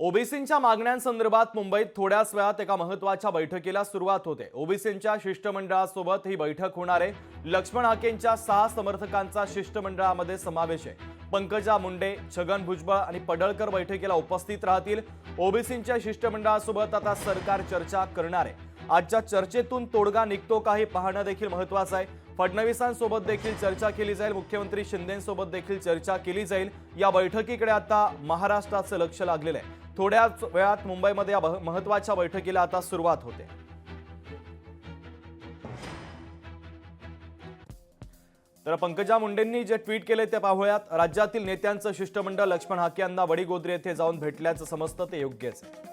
ओबीसींच्या मागण्यांसंदर्भात मुंबईत थोड्याच वेळात एका महत्त्वाच्या बैठकीला सुरुवात होते। ओबीसींच्या शिष्टमंडळासोबत ही बैठक होणार आहे। लक्ष्मण हाकेंच्या 6 समर्थकांचा शिष्टमंडळामध्ये समावेश आहे। पंकजा मुंडे, छगन भुजबळ आणि पडळकर बैठकीला उपस्थित राहतील। ओबीसींच्या शिष्टमंडळासोबत आता सरकार चर्चा करणार आहे। आजच्या चर्चेतून तोडगा निघतो का हे पाहणं देखील महत्त्वाचं आहे। फडणवीसांसोबत देखील चर्चा केली जाईल, मुख्यमंत्री शिंदेंसोबत देखील चर्चा केली जाईल। या बैठकीकडे आता महाराष्ट्राचं लक्ष लागलेलं आहे। थोड्याच वेळात मुंबईमध्ये या महत्त्वाच्या बैठकीला आता सुरुवात होते। तर पंकजा मुंडेंनी जे ट्विट केले ते पाहूयात। राज्यातील नेत्यांचं शिष्टमंडळ लक्ष्मण हाके यांना वडीगोद्री येथे जाऊन भेटल्याचं समजतं ते योग्यच आहे।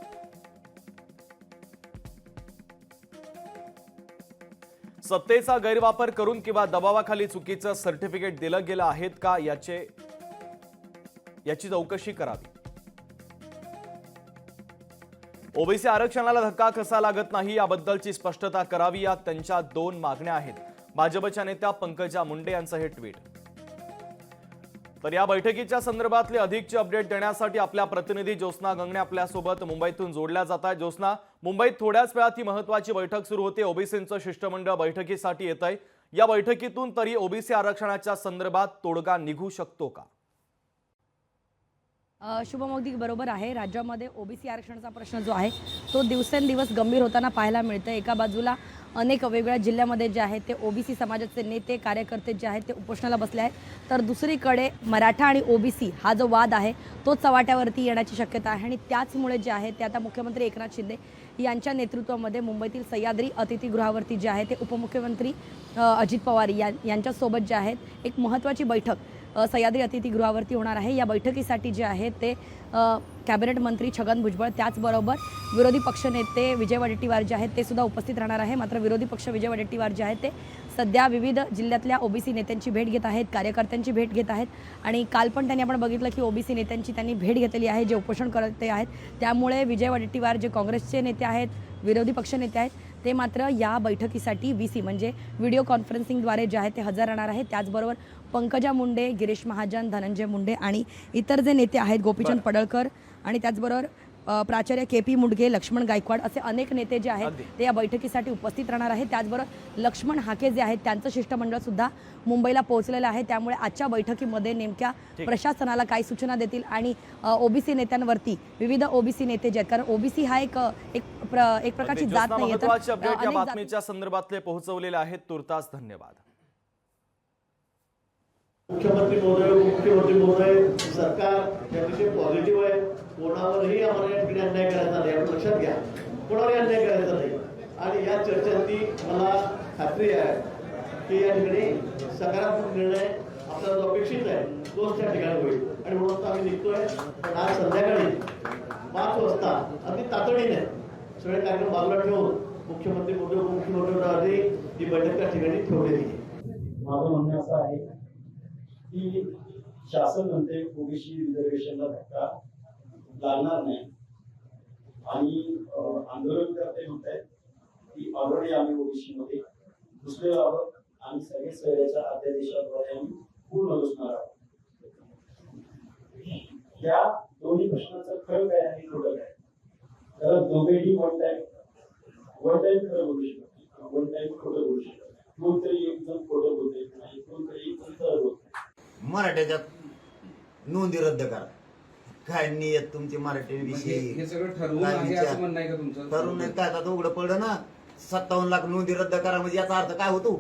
सत्तेचा गैरवापर करून किंवा दबावाखाली चुकीचं सर्टिफिकेट दिलं गेलं आहेत का याची चौकशी करावी। ओबीसी आरक्षणाला धक्का कसा लागत नाही याबद्दलची स्पष्टता करावी, या त्यांच्या 2 मागण्या आहेत। भाजपच्या नेत्या पंकजा मुंडे यांचं हे ट्विट। तर या बैठकीच्या संदर्भातले अधिकचे अपडेट देण्यासाठी आपल्या प्रतिनिधी ज्योत्स्ना गंगणे आपल्यासोबत मुंबईतून जोडल्या जात आहेत। ज्योत्स्ना, मुंबईत थोड्याच वेळात ही महत्त्वाची बैठक सुरू होते। ओबीसींचं शिष्टमंडळ बैठकीसाठी येत आहे। या बैठकीतून तरी ओबीसी आरक्षणाच्या संदर्भात तोडगा निघू शकतो का? शुभम अगदी बरोबर आहे। राज्यामध्ये ओबीसी आरक्षणाचा प्रश्न जो आहे तो दिवसेंदिवस गंभीर होताना पाहायला मिळतं। एका बाजूला अनेक वेगवेगळ्या जिल्ह्यामध्ये जे आहेत ते ओबीसी समाजाचे नेते कार्यकर्ते जे आहेत ते उपोषणाला बसले आहेत, तर दुसरीकडे मराठा आणि ओबीसी हा जो वाद आहे तो चव्हाट्यावरती येण्याची शक्यता आहे। आणि त्याचमुळे जे आहे ते आता मुख्यमंत्री एकनाथ शिंदे यांच्या नेतृत्वामध्ये मुंबईतील सह्याद्री अतिथीगृहावरती जे आहे ते उपमुख्यमंत्री अजित पवार यांच्यासोबत जे आहेत एक महत्त्वाची बैठक सह्याद्री अतिथीगृहावरती होणार आहे। या बैठकीसाठी जे आहे ते कॅबिनेट मंत्री छगन भुजबळ, त्याचबरोबर विरोधी पक्षनेते विजय वडेट्टीवार जे आहेत ते सुद्धा उपस्थित राहणार आहे। मात्र विरोधी पक्ष विजय वडेट्टीवार जे आहेत ते सध्या विविध जिल्ह्यातल्या ओबीसी नेत्यांची भेट घेत आहेत, कार्यकर्त्यांची भेट घेत आहेत। आणि काल पण त्यांनी आपण बघितलं की ओबीसी नेत्यांची त्यांनी भेट घेतलेली आहे जे उपोषण करते आहेत। त्यामुळे विजय वडेट्टीवार जे काँग्रेसचे नेते आहेत, विरोधी पक्ष नेते आहेत, ते मात्र या बैठकीसाठी VC म्हणजे व्हिडिओ कॉन्फरन्सिंगद्वारे जे आहे ते हजर राहणार आहेत। त्याचबरोबर पंकजा मुंडे, गिरीश महाजन, धनंजय मुंडे आणि इतर जे नेते आहेत, गोपीचंद पडळकर आणि त्याचबरोबर प्राचार्य KP मुंडगे, लक्ष्मण गायकवाड असे अनेक नेते जे आहेत ते या बैठकीसाठी उपस्थित राहणार आहेत। त्याचबरोबर लक्ष्मण हाके जे आहेत त्यांचं शिष्टमंडळ सुद्धा मुंबईला पोहोचलेलं आहे। त्यामुळे आजच्या बैठकीमध्ये नेमक्या प्रशासनाला काय सूचना देतील आणि ओबीसी नेत्यांवरती विविध ओबीसी नेते जे आहेत, कारण ओबीसी हा एक प्रकारची जात नाही आहे, महत्त्वाचे अपडेट या बातमीच्या संदर्भातले पोहोचवलेले आहेत। तुर्तास धन्यवाद। मुख्यमंत्री महोदय सरकार त्याविषयी पॉझिटिव्ह आहे। कोणावरही आम्हाला या ठिकाणी अन्याय करायचा नाही, आपण लक्षात घ्या, कोणावरही अन्याय करायचा नाही। आणि या चर्चेची मला खात्री आहे की या ठिकाणी सकारात्मक निर्णय आपल्याला जो अपेक्षित आहे तोच त्या ठिकाणी होईल। आणि म्हणून आम्ही निघतोय, पण आज संध्याकाळी 5 वाजता अगदी तातडीने सगळे कार्यक्रम बाजूला ठेवून मुख्यमंत्री महोदय उपमुख्यमंत्र्यांनी ही बैठक त्या ठिकाणी ठेवलेली आहे। माझं म्हणणं असं आहे की शासन म्हणते ओबीसी रिझर्वेशनला धक्का लागणार नाही आणि आंदोलनकर्ते म्हणत आहेत की ऑलरेडी आम्ही ओबीसी मध्ये घुसलेलो आहोत आणि सगळे सोयऱ्याच्या अध्यादेशाद्वारे आम्ही पूर्ण घुसणार आहोत। या दोन्ही प्रश्नाचं खरं काय आणि खोटं काय? तर दोघेही वन टाइम खरं बोलू शकत नाही, वन टाइम खोटं बोलू शकत नाही। कोणतरी एक जण खोटं बोलते नाही, कोणतरी एक जण खरं बोलते। मराठ्याच्या नोंदी रद्द करा, काय नियत तुमची मराठी विषयी हे सगळं ठरवून आहे असं म्हणणं आहे का तुमचं? ठरवून नाही काय, आता उघडं पडलं ना 57 लाख नोंदी रद्द करा, म्हणजे याचा अर्थ काय होतो?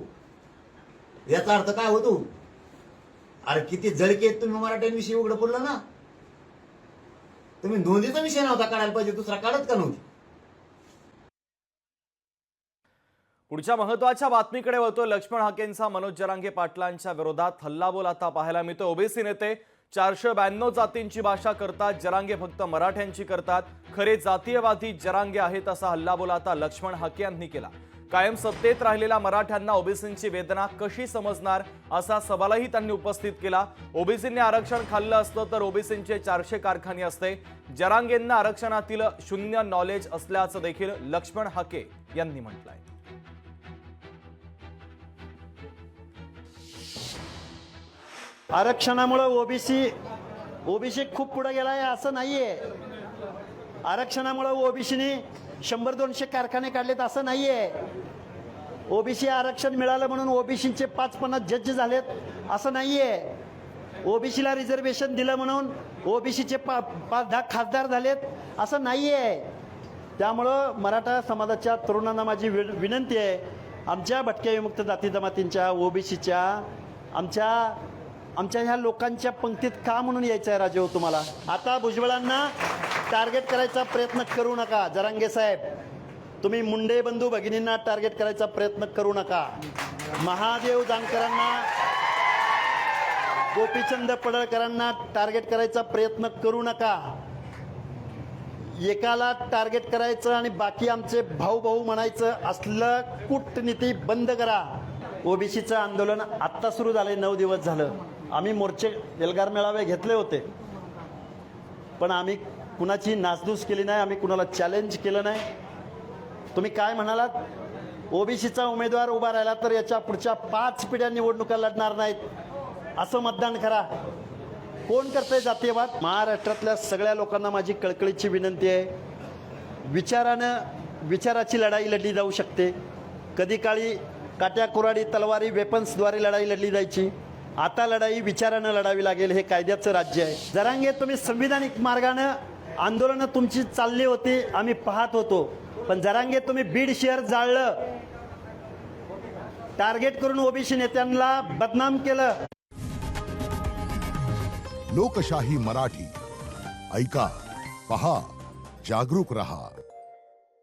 याचा अर्थ काय होतो? अरे किती जळके आहेत तुम्ही मराठ्यांविषयी, उघडं पडलं ना। तुम्ही नोंदीचा विषय नव्हता काढायला पाहिजे, दुसरा काढत का नव्हती? पुढच्या महत्त्वाच्या बातमीकडे वळतो। लक्ष्मण हाकेंचा मनोज जरांगे पाटलांच्या विरोधात हल्लाबोल आता पाहायला मिळतो। ओबीसी नेते 492 जातींची भाषा करतात, जरांगे फक्त मराठ्यांची करतात, खरे जातीयवादी जरांगे आहेत असा हल्लाबोल आता लक्ष्मण हाके यांनी केला। कायम सत्तेत राहिलेल्या मराठ्यांना ओबीसींची वेदना कशी समजणार असा सवालही त्यांनी उपस्थित केला। ओबीसींनी आरक्षण खाल्लं असतं तर ओबीसींचे 400 कारखाने असते। जरांगेंना आरक्षणातील शून्य नॉलेज असल्याचं देखील लक्ष्मण हाके यांनी म्हटलंय। आरक्षणामुळे ओबीसी खूप पुढे गेलाय असं नाहीये। आरक्षणामुळे ओबीसीने 100-200 कारखाने काढलेत असं नाहीये. ओबीसी आरक्षण मिळालं म्हणून ओबीसीचे 5-50 जज झालेत असं नाहीये. ओबीसीला रिझर्वेशन दिलं म्हणून ओबीसीचे 5-10 खासदार झालेत असं नाहीये. त्यामुळं मराठा समाजाच्या तरुणांना माझी विनंती आहे, आमच्या भटक्या विमुक्त जाती जमातींच्या ओबीसीच्या आमच्या ह्या लोकांच्या पंक्तीत का म्हणून यायचं आहे राजे हो तुम्हाला. आता भुजबळांना टार्गेट करायचा प्रयत्न करू नका. जरांगे साहेब, तुम्ही मुंडे बंधू भगिनींना टार्गेट करायचा प्रयत्न करू नका. महादेव जानकरांना, गोपीचंद पडळकरांना टार्गेट करायचा प्रयत्न करू नका. एकाला टार्गेट करायचं आणि बाकी आमचे भाऊ भाऊ म्हणायचं असलं कूटनीती बंद करा. ओबीसीचं आंदोलन आत्ता सुरू झालंय, 9 दिवस झालं. आम्ही मोर्चे एल्गार मेळावे घेतले होते, पण आम्ही कुणाची नासधूस केली नाही, आम्ही कुणाला चॅलेंज केलं नाही. तुम्ही काय म्हणालात, ओबीसीचा उमेदवार उभा राहिला तर याच्या पुढच्या 5 पिढ्या निवडणुका लढणार नाहीत असं मतदान करा. कोण करतंय जातीयवाद? महाराष्ट्रातल्या सगळ्या लोकांना माझी कळकळीची विनंती आहे, विचाराची लढाई लढली जाऊ शकते. कधी काळी काट्या कुऱ्हाडी तलवारी वेपन्सद्वारे लढाई लढली जायची, आता लढाई विचारानं लढावी लागेल. हे कायद्याचं राज्य आहे. जरांगे, तुम्ही संविधानिक मार्गानं आंदोलनं तुमची चालली होती, आम्ही पाहत होतो. पण जरांगे, तुम्ही बीड शहर जाळलं, टार्गेट करून ओबीसी नेत्यांना बदनाम केलं. लोकशाही मराठी ऐका, पहा, जागरूक रहा.